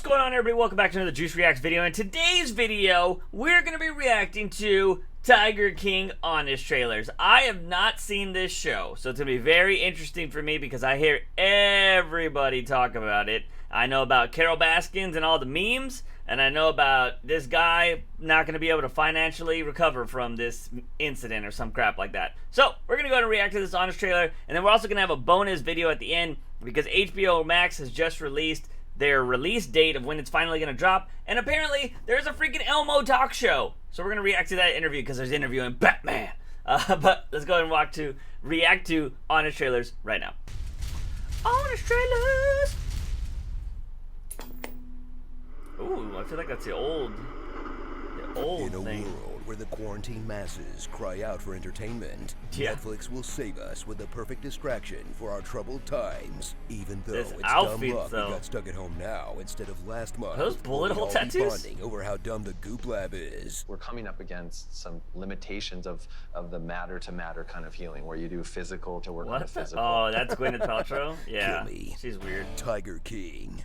going on, everybody? Welcome back to another Juice Reacts video. In today's video, we're going to be reacting to Tiger King Honest Trailers. I have not seen this show, so it's going to be very interesting for me because I hear everybody talk about it. I know about Carol Baskins and all the memes, and I know about this guy not going to be able to financially recover from this incident or some crap like that. So, we're going to go ahead and react to this Honest Trailer, and then we're also going to have a bonus video at the end because HBO Max has just released their release date of when it's finally going to drop, and apparently there's a freaking Elmo talk show. So we're going to react to that interview because there's interviewing Batman. But let's go ahead and react to Honest Trailers right now. Honest Trailers! Ooh, I feel like that's the old In a thing. world where the quarantine masses cry out for entertainment, Netflix will save us with the perfect distraction for our troubled times. Even though This it's outfit, dumb luck though. we got stuck at home now instead of last month. Those bullet hole we'll all be tattoos? bonding over how dumb the Goop Lab is. We're coming up against some limitations of the matter-to-matter kind of healing, where you do physical to work on the physical. Oh, that's Gwyneth Paltrow? Yeah, Kill me. she's weird. Tiger King.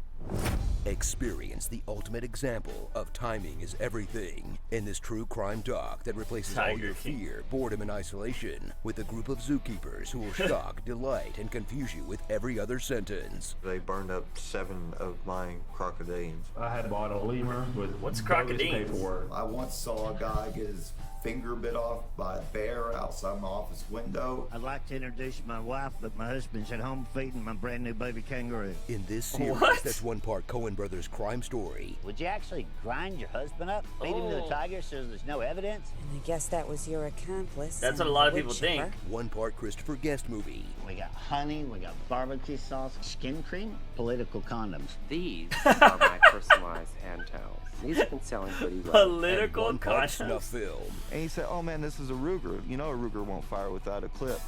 Experience the ultimate example of timing is everything in this true crime doc that replaces all Tiger your King. fear, boredom, and isolation with a group of zookeepers who will shock, delight, and confuse you with every other sentence. They burned up 7 of my crocodilians. I had bought a lemur with What's bogus crocodilians? paperwork. I once saw a guy get his finger bit off by a bear outside my office window. I'd like to introduce my wife, but my husband's at home feeding my brand new baby kangaroo. In this series, What? that's one part Coen Brothers crime story. Would you actually grind your husband up, feed him to the tiger so there's no evidence? And I guess that was your accomplice. That's what a and lot of the people wood think. chipper. One part Christopher Guest movie. We got honey, we got barbecue sauce, skin cream, political condoms. These are my personalized hand towels. These have been selling pretty well. Political One part content. snuff film. And he said, oh man, this is a Ruger. You know a Ruger won't fire without a clip.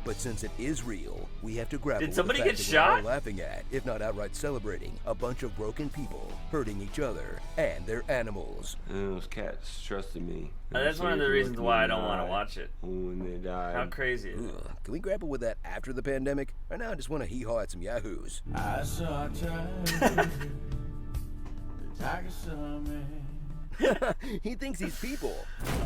But since it is real, we have to grapple Did with somebody the fact get that we're all shot? laughing at, if not outright celebrating, a bunch of broken people hurting each other and their animals. And those cats trusted me. That's one of the reasons why I don't want to watch it. When they died. How crazy is it? Ugh. Can we grapple with that after the pandemic? Right now, I just want to hee-haw at some yahoos. I saw a tiger. The tiger saw me. He thinks he's people.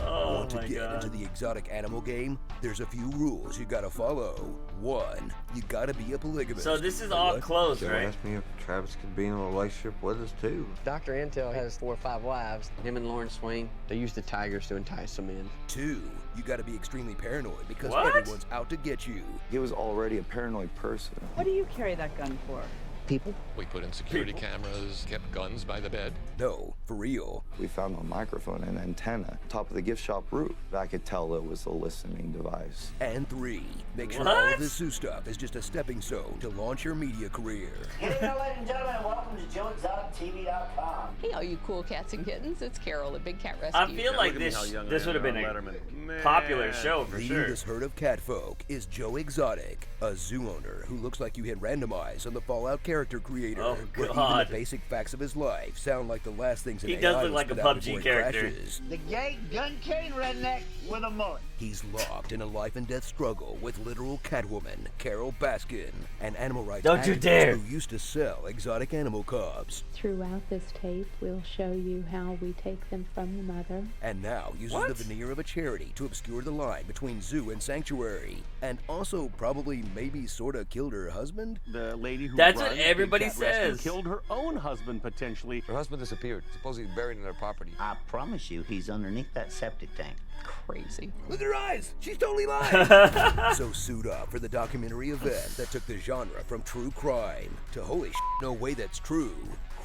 Oh Want to my get god. into the exotic animal game? There's a few rules you gotta follow. 1, you gotta be a polygamist. So this is Wait, all what? closed, Joe right? asked me if Travis could be in a relationship with us too. Dr. Intel has 4 or 5 wives. Him and Lauren Swain, they use the tigers to entice them in. 2, you gotta be extremely paranoid because What? everyone's out to get you. He was already a paranoid person. What do you carry that gun for? People? We put in security cameras, kept guns by the bed. No, for real. We found a microphone and antenna top of the gift shop roof. I could tell it was a listening device. And 3, make sure What? all of this zoo stuff is just a stepping stone to launch your media career. Ladies and gentlemen, welcome to JUICEfromtheBOX. Hey, all you cool cats and kittens, it's Carol at Big Cat I Rescue. feel like this would have been a popular show for Leading sure. this herd of catfolk is Joe Exotic, a zoo owner who looks like you hit randomize on the Fallout character creator. Oh, where even God. the basic facts of his life sound like the last things an He AI does look will like a spit out PUBG before it character. crashes. The gay gun-carrying redneck with a mullet. He's locked in a life and death struggle with literal Catwoman, Carol Baskin, an animal rights Don't you activist dare. who used to sell exotic animal cubs, Throughout this tape, we'll show you how we take them from the mother. and now uses What? the veneer of a charity to obscure the line between zoo and sanctuary, and also probably maybe sorta killed her husband? The lady who That's what runs Big everybody Cat Rescue says. killed her own husband potentially. Her husband disappeared, supposedly buried in their property. I promise you, he's underneath that septic tank. Crazy. Look at her eyes! She's totally lying! So suit up for the documentary event that took the genre from true crime to holy no way that's true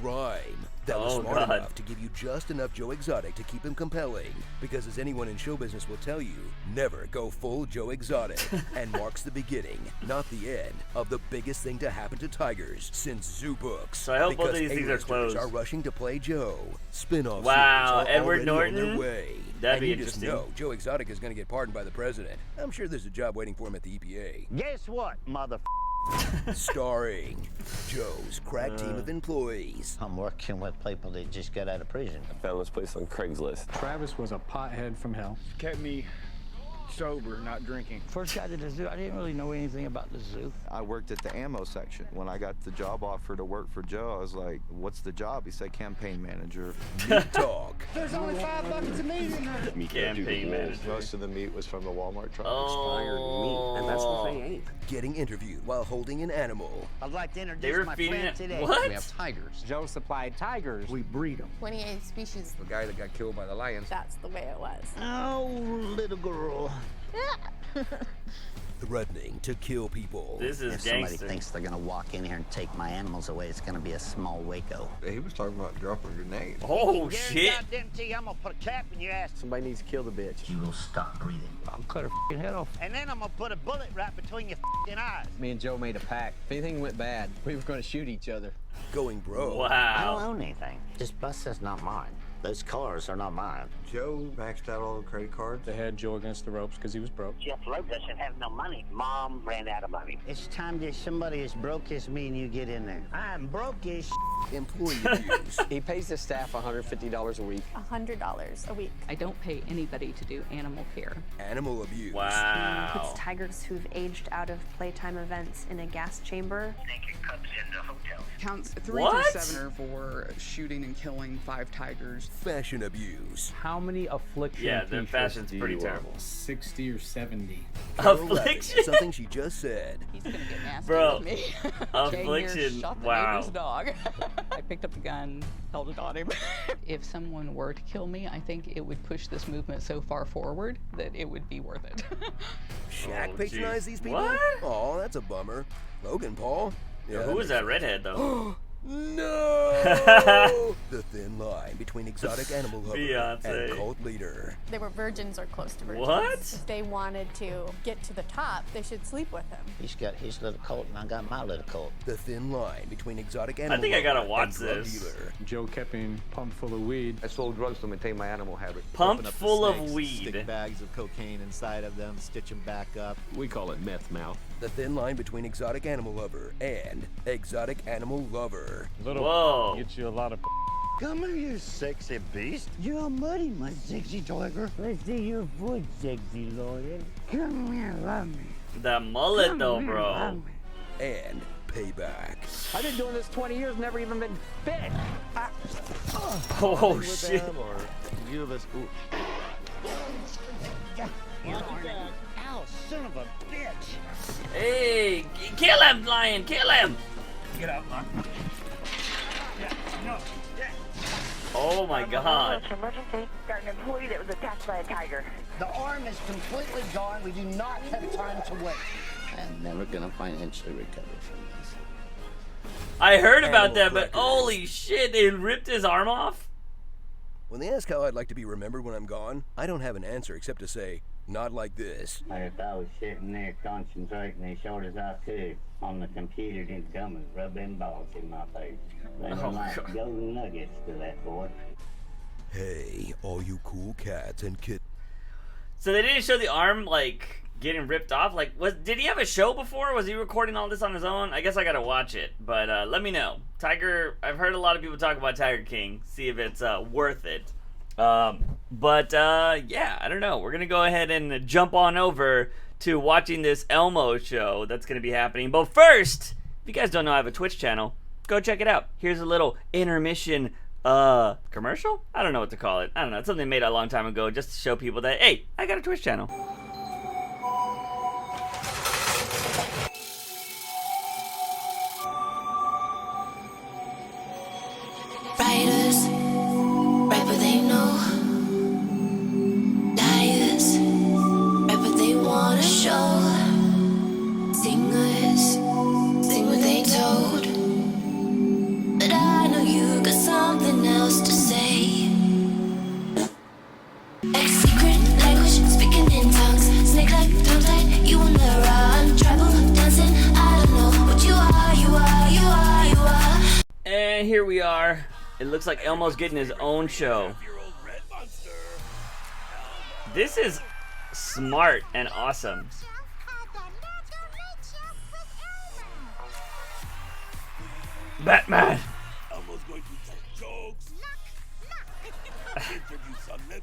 crime. That was Oh, smart God. enough to give you just enough Joe Exotic to keep him compelling. Because as anyone in show business will tell you, never go full Joe Exotic. And marks the beginning, not the end, of the biggest thing to happen to tigers since zoo books. So I hope both of Because these things are A-listers closed. are rushing to play Joe. Spin-off Wow, series are Edward already on Norton? their way. That'd and be you just interesting. know Joe Exotic is going to get pardoned by the president. I'm sure there's a job waiting for him at the EPA. Guess what, mother? Starring Joe's crack team of employees. I'm working with people that just got out of prison. I found this place on Craigslist. Travis was a pothead from hell. Kept me sober, not drinking. First got to the zoo, I didn't really know anything about the zoo. I worked at the ammo section. When I got the job offer to work for Joe, I was like, what's the job? He said campaign manager. Meat talk. There's only 5 buckets of meat in there. Campaign manager. Most of the meat was from the Walmart truck. Oh. And that's what they ate. Getting interviewed while holding an animal. I'd like to They introduce were my feeding friend it. today. What? We have tigers. Joe supplied tigers. We breed them. 28 species. The guy that got killed by the lions. That's the way it was. Oh, little girl. Threatening to kill people. This is If somebody gangster. thinks they're gonna walk in here and take my animals away, it's gonna be a small Waco. He was talking about dropping a grenade. Oh shit! I'm gonna put a cap in your ass. Somebody needs to kill the bitch. You will stop breathing. I'll cut her f***ing head off. And then I'm gonna put a bullet right between your f***ing eyes. Me and Joe made a pact. If anything went bad, we were going to shoot each other. Going broke. I don't Wow. own anything. This bus is not mine. Those cars are not mine. Joe maxed out all the credit cards. They had Joe against the ropes because he was broke. Jeff Lowe doesn't have no money. Mom ran out of money. It's time that somebody as broke as me and you get in there. I'm broke as Employee abuse. He pays his staff $150 a week. $100 a week. I don't pay anybody to do animal care. Animal abuse. Wow. Tigers who've aged out of playtime events in a gas chamber. naked cubs in the hotel. Counts 3 What? through 7 are for shooting and killing 5 tigers. Fashion abuse. How many affliction Yeah, their t-shirts fashion's do pretty you terrible. 60 or 70. Affliction. Something she just said. He's gonna get nasty Bro, with me. affliction, Shot the wow. neighbor's dog. I picked up the gun, held it on him. If someone were to kill me, I think it would push this movement so far forward that it would be worth it. Shaq Oh, patronize jeez. these people? What? Oh, that's a bummer. Logan Paul. Yeah, Who was that redhead though? No! The thin line between exotic animal lover Beyonce. and cult leader. They were virgins or close to virgins. What? If they wanted to get to the top, they should sleep with him. He's got his little colt and I got my little colt. The thin line between exotic animal think I gotta lover watch and drug this. dealer. Joe kept him pumped full of weed. I sold drugs to maintain my animal habit. Pumped full of weed. bags of cocaine inside of them, stitch them back up. We call it meth mouth. The thin line between exotic animal lover and exotic animal lover. Little Whoa. gets you a lot of. Come here, you sexy beast. You're a buddy, my sexy tiger. Let's see your foot, sexy lawyer. Come here, love me. That mullet Come though, here, bro. love me. And payback. I've been doing this 20 years, never even been bit. Oh shit. You have a school. Ow, son of a bitch. Hey, kill him, lion, kill him. Get up, man. Oh my god. Emergency. Got an employee that was attacked by a tiger. The arm is completely gone. We do not have time to wait. I'm never gonna financially recover from this. I heard about that, Animal but crackers. holy shit, they ripped his arm off? When they ask how I'd like to be remembered when I'm gone, I don't have an answer except to say, not like this. If I was sitting there concentrating as short as I could on the computer, didn't come and rub them balls in my face. They were like golden nuggets to that boy. Hey, all you cool cats and kittens. So they didn't show the arm like getting ripped off. Like, did he have a show before? Was he recording all this on his own? I guess I gotta watch it. But let me know. Tiger. I've heard a lot of people talk about Tiger King. See if it's worth it. Yeah, I don't know. We're gonna go ahead and jump on over to watching this Elmo show that's gonna be happening. But first, if you guys don't know, I have a Twitch channel. Go check it out. Here's a little intermission commercial? I don't know what to call it. I don't know. It's something they made a long time ago just to show people that, hey, I got a Twitch channel. Writers, right what they know. Liars, right what they wanna show. Singers, sing what they told. But I know you got something else to say. Like secret language, speaking in tongues. Snake like tongue tight, you on the run. Tribal dancing, I don't know what you are, you are, you are, you are. And here we are. It looks like Elmo's getting his own show. This is smart and awesome. Batman!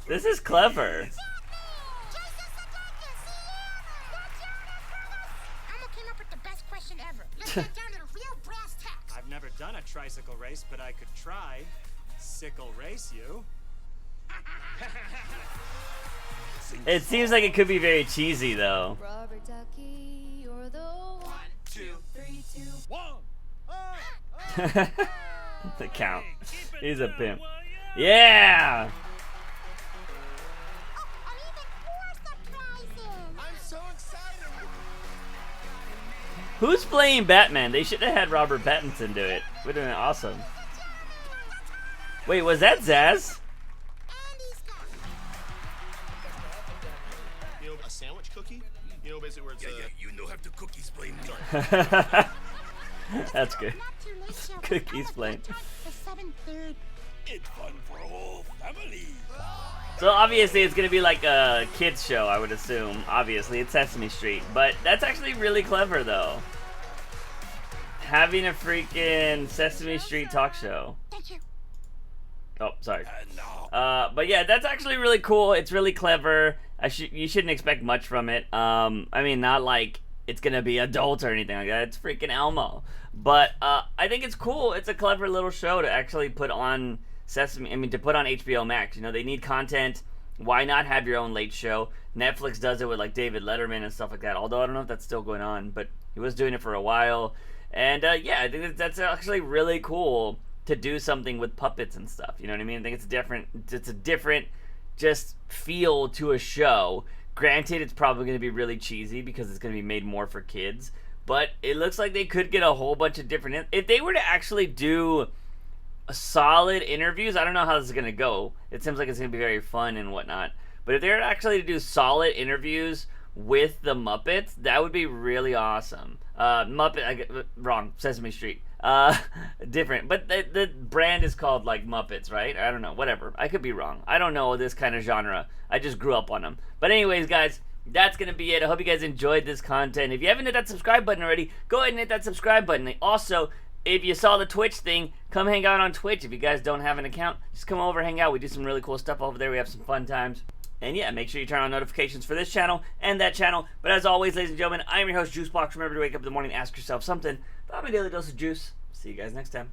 This is clever. question ever. Let's get down to the real brass tacks. I've never done a tricycle race, but I could try. Sickle race you. It seems like it could be very cheesy, though. Robert Ducky, you're the 1, 2, 3, 2, 1. The count. He's a pimp. Yeah! I'm so excited. Who's playing Batman? They should have had Robert Pattinson do it. Would have been awesome. Wait, was that Zaz? You know, a sandwich cookie? You know, basically where it's you know how to cookies blame me. That's good. Cookies blame. It's fun for a whole family. So obviously it's gonna be like a kids show, I would assume. Obviously it's Sesame Street, but that's actually really clever though. Having a freaking Sesame Street talk show. Thank you. Oh, sorry. But yeah, that's actually really cool. It's really clever. You shouldn't expect much from it. I mean, not like it's gonna be adult or anything like that. It's freaking Elmo. But I think it's cool. It's a clever little show to actually put on to put on HBO Max. You know, they need content. Why not have your own late show? Netflix does it with like David Letterman and stuff like that. Although I don't know if that's still going on, but he was doing it for a while. And yeah, I think that's actually really cool to do something with puppets and stuff. You know what I mean? I think it's different. It's a different just feel to a show. Granted, it's probably going to be really cheesy because it's going to be made more for kids. But it looks like they could get a whole bunch of different... If they were to actually do solid interviews, I don't know how this is going to go. It seems like it's going to be very fun and whatnot. But if they were actually to do solid interviews with the Muppets, that would be really awesome. Wrong. Sesame Street. Different. But the brand is called, like, Muppets, right? I don't know. Whatever. I could be wrong. I don't know this kind of genre. I just grew up on them. But anyways, guys... That's going to be it. I hope you guys enjoyed this content. If you haven't hit that subscribe button already, go ahead and hit that subscribe button. And also, if you saw the Twitch thing, come hang out on Twitch. If you guys don't have an account, just come over, hang out. We do some really cool stuff over there. We have some fun times. And yeah, make sure you turn on notifications for this channel and that channel. But as always, ladies and gentlemen, I'm your host, JUICEbox. Remember to wake up in the morning and ask yourself something. Have a daily dose of juice. See you guys next time.